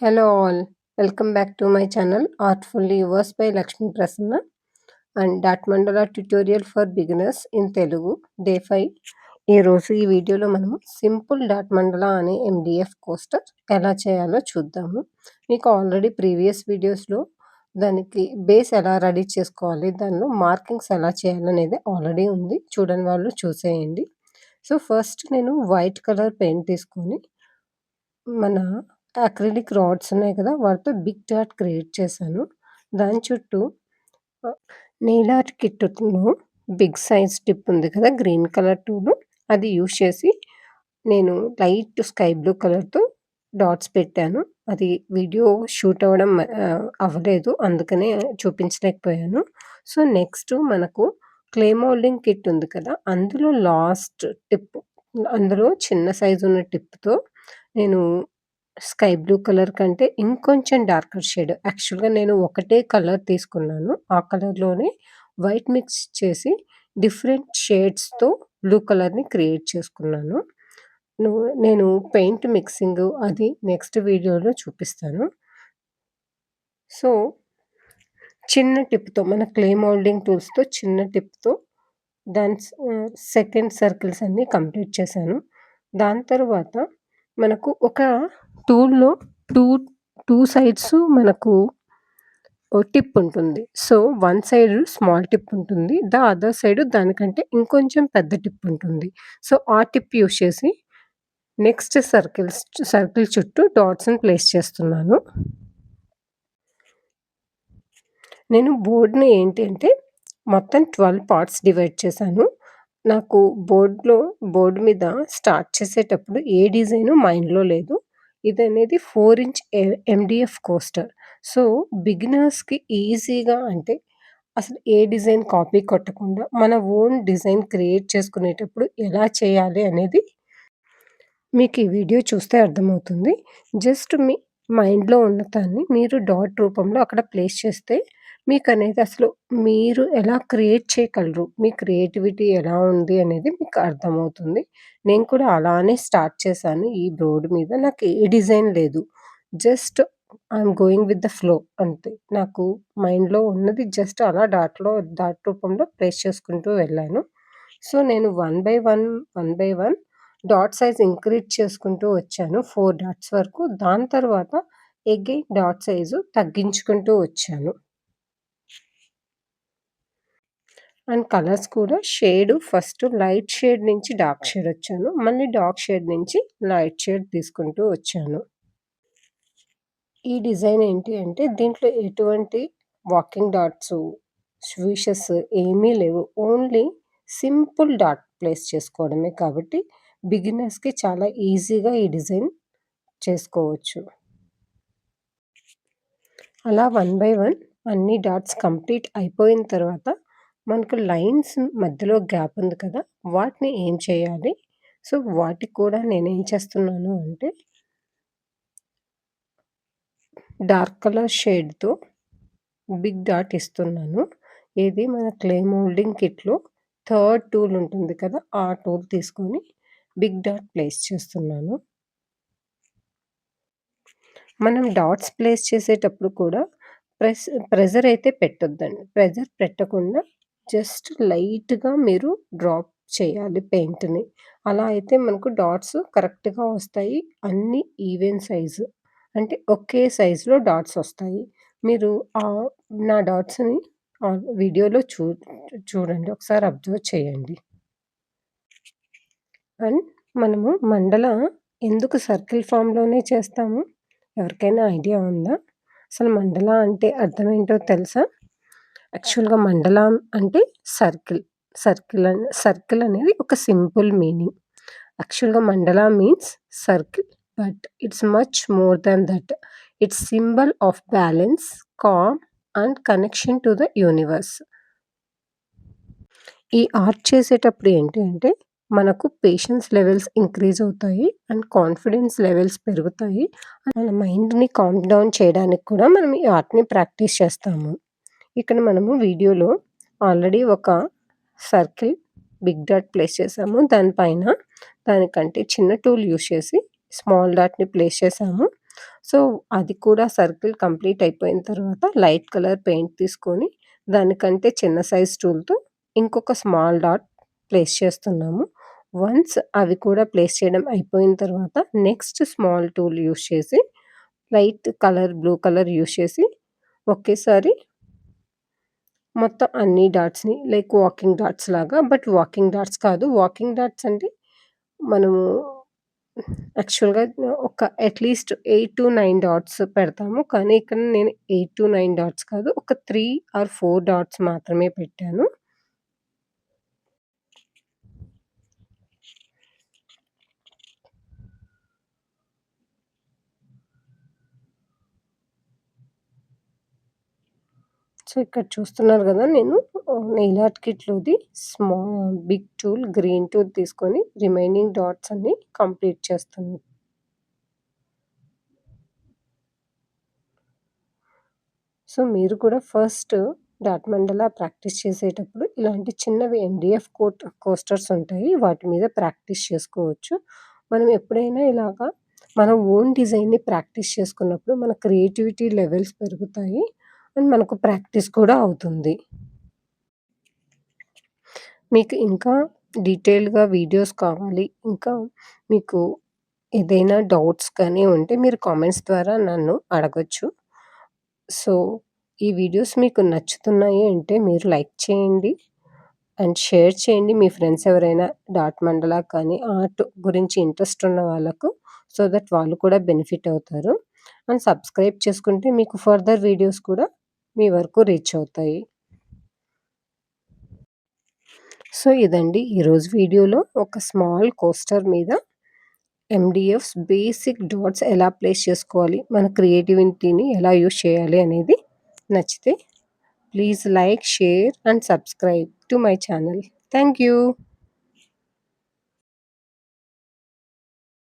Hello all, welcome back to my channel Artfully Yours by Lakshmi Prasanna and Dot Mandala tutorial for beginners in Telugu Day 5. ఈరోజు ఈ వీడియోలో మనము simple dot మండలా అనే MDF coaster ఎలా చేయాలో చూద్దాము. మీకు ఆల్రెడీ ప్రీవియస్ వీడియోస్లో దానికి బేస్ ఎలా రెడీ చేసుకోవాలి, దానిలో మార్కింగ్స్ ఎలా చేయాలనేది ఆల్రెడీ ఉంది, చూడని వాళ్ళు చూసేయండి. సో ఫస్ట్ నేను వైట్ కలర్ పెయింట్ తీసుకొని మన అక్రిలిక్ రాడ్స్ ఉన్నాయి కదా, వాటితో బిగ్ డాట్ క్రియేట్ చేశాను. దాని చుట్టూ నెయిల్ ఆర్ట్ కిట్లో బిగ్ సైజ్ టిప్ ఉంది కదా, గ్రీన్ కలర్ టూలు, అది యూజ్ చేసి నేను లైట్ స్కై బ్లూ కలర్తో డాట్స్ పెట్టాను. అది వీడియో షూట్ అవ్వడం అవ్వలేదు, అందుకనే చూపించలేకపోయాను. సో నెక్స్ట్ మనకు క్లే మోల్డింగ్ కిట్ ఉంది కదా, అందులో లాస్ట్ టిప్, అందులో చిన్న సైజు ఉన్న టిప్తో నేను స్కై బ్లూ కలర్ కంటే ఇంకొంచెం డార్కర్ షేడ్, యాక్చువల్గా నేను ఒకటే కలర్ తీసుకున్నాను, ఆ కలర్లోనే వైట్ మిక్స్ చేసి డిఫరెంట్ షేడ్స్తో బ్లూ కలర్ని క్రియేట్ చేసుకున్నాను. నేను పెయింట్ మిక్సింగ్ అది నెక్స్ట్ వీడియోలో చూపిస్తాను. సో చిన్న టిప్తో, మన క్లే మోల్డింగ్ టూల్స్తో చిన్న టిప్తో దాని సెకండ్ సర్కిల్స్ అన్నీ కంప్లీట్ చేశాను. దాని తర్వాత మనకు ఒక టూల్లో టూ సైడ్స్ మనకు టిప్ ఉంటుంది. So one side small tip ఉంటుంది, ద అదర్ సైడ్ దానికంటే ఇంకొంచెం పెద్ద టిప్ ఉంటుంది. సో ఆ టిప్ యూస్ చేసి నెక్స్ట్ సర్కిల్ చుట్టూ డాట్స్ని ప్లేస్ చేస్తున్నాను. నేను బోర్డ్ని ఏంటి అంటే మొత్తం 12 పార్ట్స్ డివైడ్ చేశాను. నాకు బోర్డు మీద స్టార్ట్ చేసేటప్పుడు ఏ డిజైను మైండ్లో లేదు. ఇదనేది 4 ఇంచ్ ఎండిఎఫ్ కోస్టర్. సో బిగినర్స్కి ఈజీగా, అంటే అసలు ఏ డిజైన్ కాపీ కొట్టకుండా మన ఓన్ డిజైన్ క్రియేట్ చేసుకునేటప్పుడు ఎలా చేయాలి అనేది మీకు ఈ వీడియో చూస్తే అర్థమవుతుంది. జస్ట్ మీ మైండ్లో ఉన్న దాన్ని మీరు డాట్ రూపంలో అక్కడ ప్లేస్ చేస్తే మీకనేది అసలు మీరు ఎలా క్రియేట్ చేయగలరు, మీ క్రియేటివిటీ ఎలా ఉంది అనేది మీకు అర్థమవుతుంది. నేను కూడా అలానే స్టార్ట్ చేశాను. ఈ బోర్డ్ మీద నాకు ఏ డిజైన్ లేదు, just I'm going with the flow అంతే. నాకు మైండ్లో ఉన్నది జస్ట్ అలా డాట్ రూపంలో ప్లేస్ చేసుకుంటూ వెళ్ళాను. సో నేను one by one dot size increase చేసుకుంటూ వచ్చాను 4 డాట్స్ వరకు. దాని తర్వాత అగైన్ డాట్ సైజు తగ్గించుకుంటూ వచ్చాను. అండ్ కలర్స్ కూడా ఫస్ట్ లైట్ షేడ్ నుంచి డార్క్ షేడ్ వచ్చాను, మళ్ళీ డార్క్ షేడ్ నుంచి లైట్ షేడ్ తీసుకుంటూ వచ్చాను. ఈ డిజైన్ ఏంటి అంటే దీంట్లో ఎటువంటి వాకింగ్ డాట్స్, స్విషెస్ ఏమీ లేవు, ఓన్లీ సింపుల్ డాట్ ప్లేస్ చేసుకోవడమే. కాబట్టి బిగినర్స్కి చాలా ఈజీగా ఈ డిజైన్ చేసుకోవచ్చు. అలా వన్ బై వన్ అన్ని డాట్స్ కంప్లీట్ అయిపోయిన తర్వాత మనకు లైన్స్ మధ్యలో గ్యాప్ ఉంది కదా, వాటిని ఏం చేయాలి? సో వాటికి కూడా నేనేం చేస్తున్నాను అంటే డార్క్ కలర్ షేడ్తో బిగ్ డాట్ ఇస్తున్నాను. ఇది మన క్లే మోల్డింగ్ కిట్లో థర్డ్ టూల్ ఉంటుంది కదా, ఆ టూల్ తీసుకొని బిగ్ డాట్ ప్లేస్ చేస్తున్నాను. మనం డాట్స్ ప్లేస్ చేసేటప్పుడు కూడా ప్రెజర్ అయితే పెట్టొద్దండి. ప్రెజర్ పెట్టకుండా జస్ట్ లైట్గా మీరు డ్రాప్ చేయాలి పెయింట్ని. అలా అయితే మనకు డాట్స్ కరెక్ట్గా వస్తాయి, అన్నీ ఈవెన్ సైజు, అంటే ఒకే సైజులో డాట్స్ వస్తాయి. మీరు నా డాట్స్ని వీడియోలో చూడండి, ఒకసారి అబ్జర్వ్ చేయండి. అండ్ మనము మండల ఎందుకు సర్కిల్ ఫామ్లోనే చేస్తాము? ఎవరికైనా ఐడియా ఉందా? అసలు మండల అంటే అర్థం ఏంటో తెలుసా? యాక్చువల్గా మండల అంటే సర్కిల్ అనేది ఒక సింపుల్ మీనింగ్. యాక్చువల్గా mandala means circle, but it's much more than that. It's symbol of balance, calm and connection to the universe. ఈ ఆర్ట్ చేసేటప్పుడు ఏంటి అంటే మనకు పేషెన్స్ లెవెల్స్ ఇంక్రీజ్ అవుతాయి అండ్ కాన్ఫిడెన్స్ లెవెల్స్ పెరుగుతాయి. మన మైండ్ని కామ్ డౌన్ చేయడానికి కూడా మనం ఈ ఆర్ట్ని ప్రాక్టీస్ చేస్తాము. ఇక్కడ మనము వీడియోలో ఆల్రెడీ ఒక సర్కిల్ బిగ్ డాట్ ప్లేస్ చేసాము, దానిపైన దానికంటే చిన్న టూల్ యూస్ చేసి స్మాల్ డాట్ని ప్లేస్ చేసాము. సో, అది కూడా సర్కిల్ కంప్లీట్ అయిపోయిన తర్వాత లైట్ కలర్ పెయింట్ తీసుకొని దానికంటే చిన్న సైజ్ టూల్‌తో ఇంకొక స్మాల్ డాట్ ప్లేస్ చేస్తున్నాము. వన్స్ అవి కూడా ప్లేస్ చేయడం అయిపోయిన తర్వాత నెక్స్ట్ స్మాల్ టూల్ యూజ్ చేసి light colour blue colour use చేసి ఒకేసారి మొత్తం అన్ని డాట్స్‌ని లైక్ వాకింగ్ డాట్స్ లాగా బట్ వాకింగ్ డాట్స్ కాదు. వాకింగ్ డాట్స్ అంటే మనము యాక్చువల్‌గా ఒక అట్‌లీస్ట్ 8-9 డాట్స్ పెడతాము. కానీ ఇక్కడ నేను 8-9 డాట్స్ కాదు. ఒక 3 ఆర్ 4 డాట్స్ మాత్రమే పెట్టాను. సో, ఇక్కడ చూస్తున్నారు గదా! నేను నెయిల్ ఆర్ట్ కిట్‌లోది బిగ్ టూల్, గ్రీన్ టూల్ తీసుకొని రిమైనింగ్ డాట్స్ అన్నీ కంప్లీట్ చేస్తాను. సో, మీరు కూడా ఫస్ట్ డాట్ మండలా ప్రాక్టీస్ చేసేటప్పుడు ఇలాంటి చిన్నవి ఎండీఎఫ్ కోస్టర్స్ ఉంటాయి. వాటి మీద ప్రాక్టీస్ చేసుకోవచ్చు. మనం ఎప్పుడైనా ఇలాగా మన ఓన్ డిజైన్‌ని ప్రాక్టీస్ చేసుకున్నప్పుడు మన క్రియేటివిటీ లెవెల్స్ పెరుగుతాయి. అండ్ మనకు ప్రాక్టీస్ కూడా అవుతుంది. మీకు ఇంకా డీటెయిల్‌గా వీడియోస్ కావాలి, ఇంకా మీకు ఏదైనా డౌట్స్ కానీ ఉంటే మీరు కామెంట్స్ ద్వారా నన్ను అడగొచ్చు. సో, ఈ వీడియోస్ మీకు నచ్చుతున్నాయి అంటే మీరు లైక్ చేయండి అండ్ షేర్ చేయండి. మీ ఫ్రెండ్స్ ఎవరైనా డాట్ మండలా కానీ ఆర్ట్ గురించి ఇంట్రెస్ట్ ఉన్న వాళ్ళకు. సో దట్ వాళ్ళు కూడా బెనిఫిట్ అవుతారు. అండ్ సబ్స్క్రైబ్ చేసుకుంటే మీకు ఫర్దర్ వీడియోస్ కూడా మీ వరకు రీచ్ అవుతాయి. సో, ఇదండి ఈరోజు వీడియోలో ఒక స్మాల్ కోస్టర్ మీద ఎండీఎఫ్స్ బేసిక్ డాట్స్ ఎలా ప్లేస్ చేసుకోవాలి, మన క్రియేటివిటీని ఎలా యూజ్ చేయాలి అనేది నచ్చితే please like, share and subscribe to my channel. Thank you.